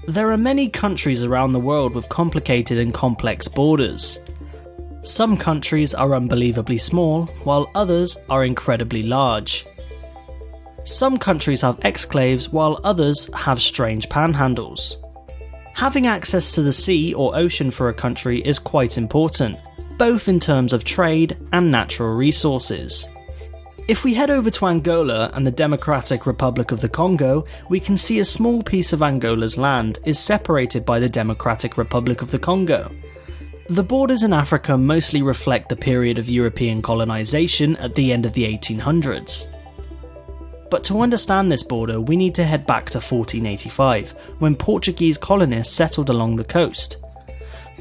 There are many countries around the world with complicated and complex borders. Some countries are unbelievably small, while others are incredibly large. Some countries have exclaves, while others have strange panhandles. Having access to the sea or ocean for a country is quite important, both in terms of trade and natural resources. If we head over to Angola and the Democratic Republic of the Congo, we can see a small piece of Angola's land is separated by the Democratic Republic of the Congo. The borders in Africa mostly reflect the period of European colonisation at the end of the 1800s. But to understand this border, we need to head back to 1485, when Portuguese colonists settled along the coast.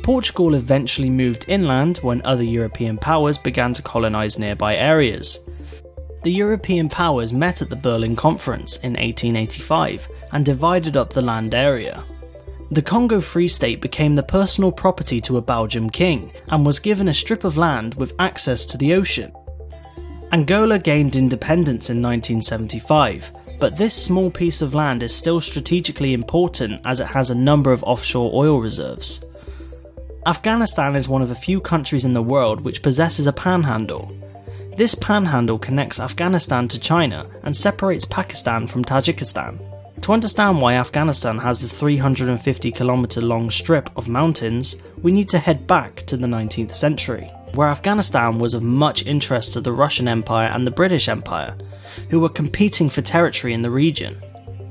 Portugal eventually moved inland when other European powers began to colonise nearby areas. The European powers met at the Berlin Conference in 1885 and divided up the land area. The Congo Free State became the personal property to a Belgian king and was given a strip of land with access to the ocean. Angola gained independence in 1975, but this small piece of land is still strategically important as it has a number of offshore oil reserves. Afghanistan is one of a few countries in the world which possesses a panhandle. This panhandle connects Afghanistan to China and separates Pakistan from Tajikistan. To understand why Afghanistan has this 350km long strip of mountains, we need to head back to the 19th century, where Afghanistan was of much interest to the Russian Empire and the British Empire, who were competing for territory in the region.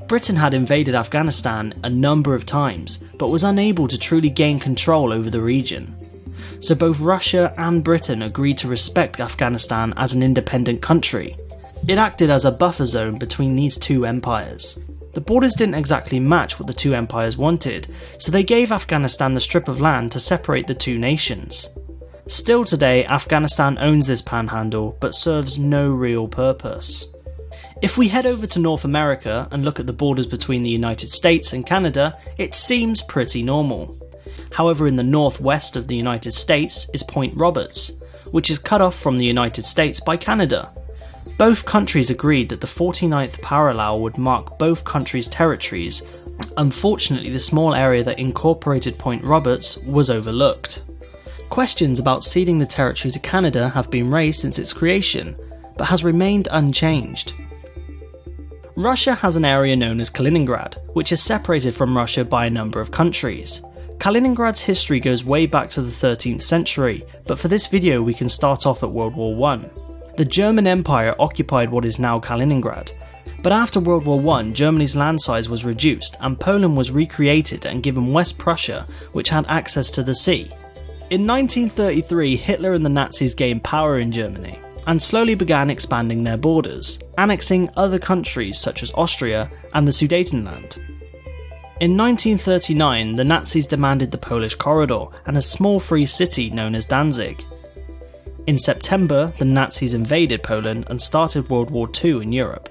Britain had invaded Afghanistan a number of times, but was unable to truly gain control over the region. So both Russia and Britain agreed to respect Afghanistan as an independent country. It acted as a buffer zone between these two empires. The borders didn't exactly match what the two empires wanted, so they gave Afghanistan the strip of land to separate the two nations. Still today, Afghanistan owns this panhandle, but serves no real purpose. If we head over to North America and look at the borders between the United States and Canada, it seems pretty normal. However, in the northwest of the United States is Point Roberts, which is cut off from the United States by Canada. Both countries agreed that the 49th parallel would mark both countries' territories. Unfortunately, the small area that incorporated Point Roberts was overlooked. Questions about ceding the territory to Canada have been raised since its creation, but has remained unchanged. Russia has an area known as Kaliningrad, which is separated from Russia by a number of countries. Kaliningrad's history goes way back to the 13th century, but for this video we can start off at World War I. The German Empire occupied what is now Kaliningrad, but after World War I, Germany's land size was reduced and Poland was recreated and given West Prussia, which had access to the sea. In 1933, Hitler and the Nazis gained power in Germany and slowly began expanding their borders, annexing other countries such as Austria and the Sudetenland. In 1939, the Nazis demanded the Polish Corridor and a small free city known as Danzig. In September, the Nazis invaded Poland and started World War II in Europe.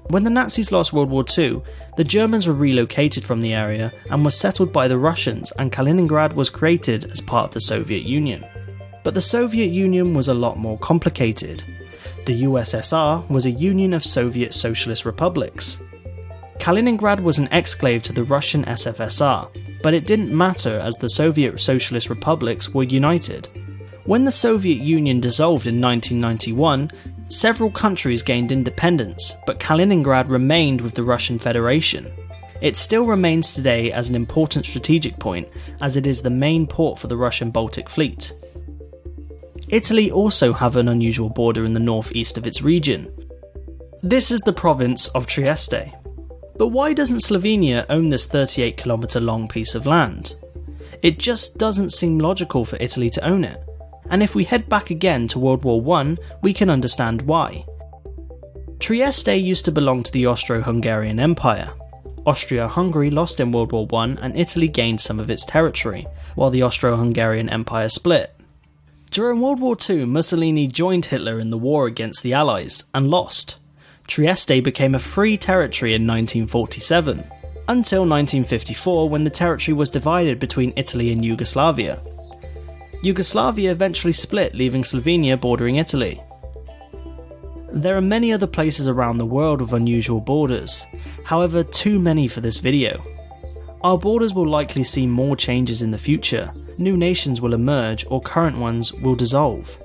When the Nazis lost World War II, the Germans were relocated from the area and were settled by the Russians, and Kaliningrad was created as part of the Soviet Union. But the Soviet Union was a lot more complicated. The USSR was a union of Soviet Socialist republics. Kaliningrad was an exclave to the Russian SFSR, but it didn't matter as the Soviet Socialist republics were united. When the Soviet Union dissolved in 1991, several countries gained independence, but Kaliningrad remained with the Russian Federation. It still remains today as an important strategic point, as it is the main port for the Russian Baltic Fleet. Italy also have an unusual border in the northeast of its region. This is the province of Trieste. But why doesn't Slovenia own this 38km long piece of land? It just doesn't seem logical for Italy to own it. And if we head back again to World War I, we can understand why. Trieste used to belong to the Austro-Hungarian Empire. Austria-Hungary lost in World War I and Italy gained some of its territory, while the Austro-Hungarian Empire split. During World War II, Mussolini joined Hitler in the war against the Allies and lost. Trieste became a free territory in 1947, until 1954 when the territory was divided between Italy and Yugoslavia. Yugoslavia eventually split, leaving Slovenia bordering Italy. There are many other places around the world with unusual borders, however too many for this video. Our borders will likely see more changes in the future. New nations will emerge or current ones will dissolve.